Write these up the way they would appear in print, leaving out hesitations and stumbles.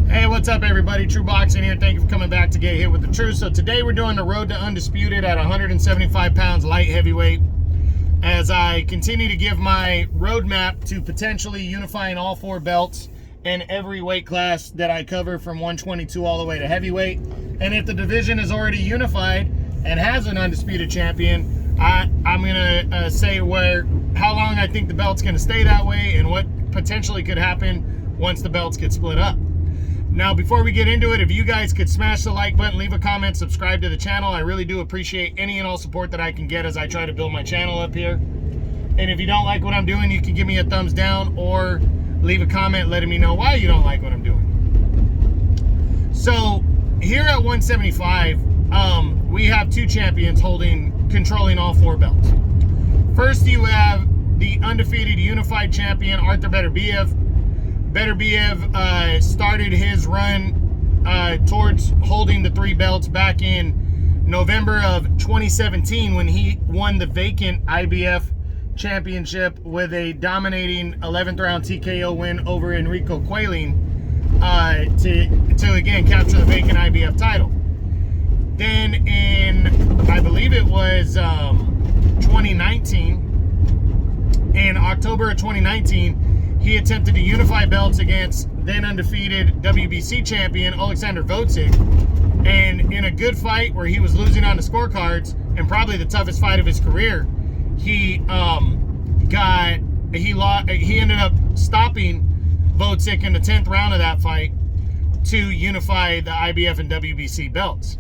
Hey, what's up everybody? True Boxing here. Thank you for coming back to Get Hit with the Truth. So today we're doing the road to Undisputed at 175 pounds light heavyweight as I continue to give my roadmap to potentially unifying all four belts in every weight class that I cover from 122 all the way to heavyweight. And if the division is already unified and has an undisputed champion, I'm gonna say how long I think the belt's gonna stay that way and what potentially could happen once the belts get split up. Now, before we get into it, if you guys could smash the like button, leave a comment, subscribe to the channel. I really do appreciate any and all support that I can get as I try to build my channel up here. And if you don't like what I'm doing, you can give me a thumbs down or leave a comment letting me know why you don't like what I'm doing. So here at 175, we have two champions controlling all four belts. First, you have the undefeated unified champion, Arthur Beterbiev. Beterbiev started his run towards holding the three belts back in November of 2017 when he won the vacant IBF championship with a dominating 11th round TKO win over Enrico Quailing to again capture the vacant IBF title. Then in, I believe it was 2019, in October of 2019, he attempted to unify belts against then undefeated WBC champion Alexander Vovcik, and in a good fight where he was losing on the scorecards and probably the toughest fight of his career, he ended up stopping Vovcik in the 10th round of that fight to unify the IBF and WBC belts.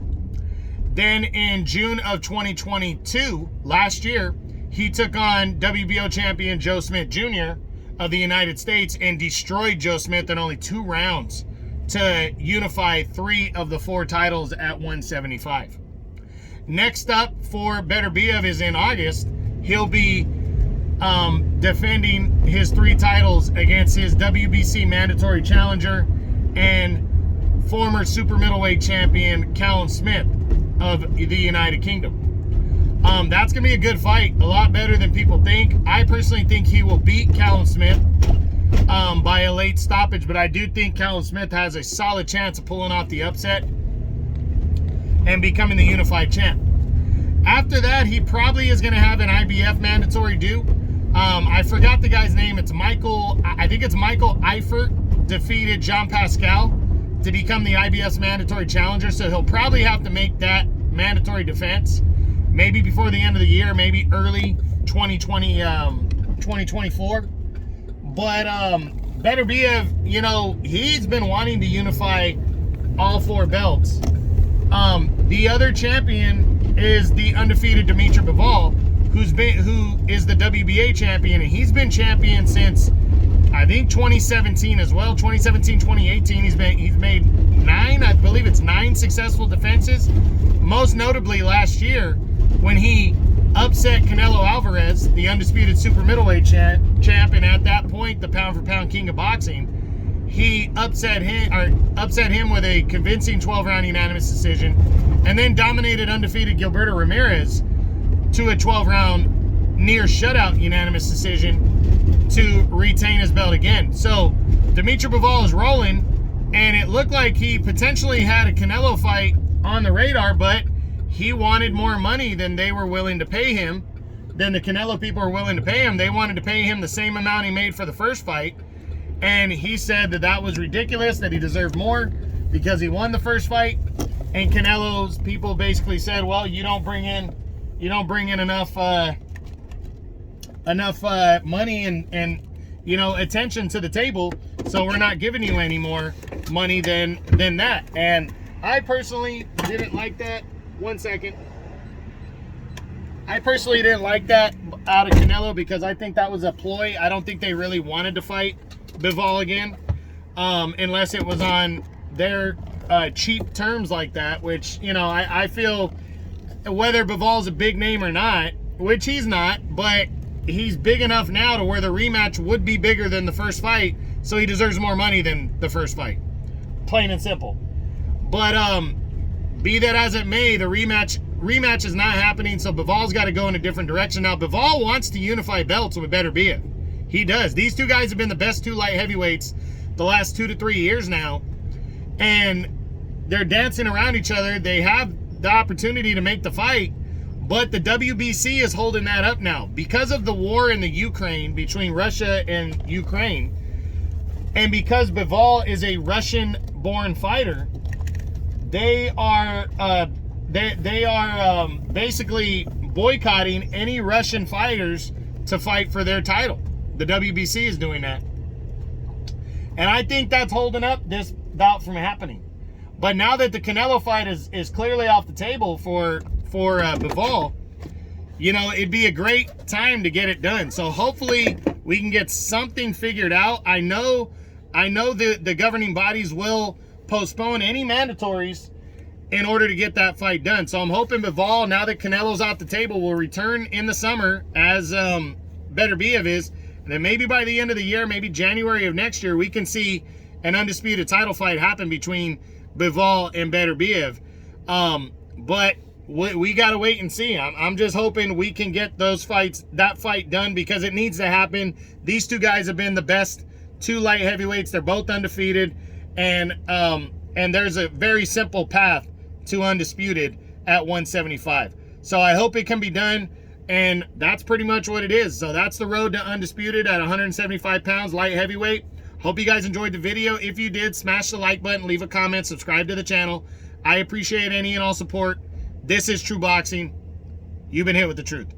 Then in June of 2022, last year, he took on WBO champion Joe Smith Jr. of the United States and destroyed Joe Smith in only 2 rounds to unify 3 of the 4 titles at 175. Next up for Beterbiev is in August. He'll be defending his 3 titles against his WBC mandatory challenger and former super middleweight champion Callum Smith of the United Kingdom. That's going to be a good fight, a lot better than people think. I personally think he will beat Callum Smith by a late stoppage, but I do think Callum Smith has a solid chance of pulling off the upset and becoming the unified champ. After that, he probably is going to have an IBF mandatory due. I forgot the guy's name. It's Michael, I think it's Michael Eifert defeated Jean Pascal to become the IBF mandatory challenger, so he'll probably have to make that mandatory defense maybe before the end of the year, maybe early 2024. But Beterbiev, you know, he's been wanting to unify all 4 belts. The other champion is the undefeated Dimitri Bivol, who is the WBA champion, and he's been champion since I think 2017 as well. 2017, 2018, he's made 9, I believe it's 9 successful defenses. Most notably last year, when he upset Canelo Alvarez, the undisputed super middleweight champ, and at that point the pound-for-pound king of boxing, he upset him with a convincing 12-round unanimous decision, and then dominated undefeated Gilberto Ramirez to a 12-round near shutout unanimous decision to retain his belt again. So Dimitri Bivol is rolling, and it looked like he potentially had a Canelo fight on the radar, but he wanted more money than they were willing to pay him, than the Canelo people were willing to pay him. They wanted to pay him the same amount he made for the first fight, and he said that that was ridiculous, that he deserved more because he won the first fight. And Canelo's people basically said, well, you don't bring in enough money and you know, attention to the table, so we're not giving you any more money than that. And I personally didn't like that. One second. I personally didn't like that out of Canelo because I think that was a ploy. I don't think they really wanted to fight Bivol again, unless it was on their cheap terms like that, which, you know, I feel whether Bivol's a big name or not, which he's not, but he's big enough now to where the rematch would be bigger than the first fight, so he deserves more money than the first fight. Plain and simple. But be that as it may, the rematch is not happening, so Bivol's got to go in a different direction. Now, Bivol wants to unify belts with Beterbiev. He does. These two guys have been the best 2 light heavyweights the last 2 to 3 years now. and they're dancing around each other. They have the opportunity to make the fight, but the WBC is holding that up now because of the war in the Ukraine, between Russia and Ukraine, and because Bivol is a Russian-born fighter. They are basically boycotting any Russian fighters to fight for their title. The WBC is doing that, and I think that's holding up this bout from happening. But now that the Canelo fight is clearly off the table for Bivol, you know, it'd be a great time to get it done. So hopefully we can get something figured out. I know the governing bodies will postpone any mandatories in order to get that fight done. So I'm hoping Bivol, now that Canelo's off the table, will return in the summer as Beterbiev is. And then maybe by the end of the year, maybe January of next year, we can see an undisputed title fight happen between Bivol and Beterbiev. But we got to wait and see. I'm just hoping we can get that fight done, because it needs to happen. These two guys have been the best two light heavyweights. They're both undefeated, and there's a very simple path to undisputed at 175. So I hope it can be done, and that's pretty much what it is. So that's the road to undisputed at 175 pounds light heavyweight. Hope you guys enjoyed the video. If you did, smash the like button, leave a comment, subscribe to the channel. I appreciate any and all support. This is True Boxing. You've been hit with the truth.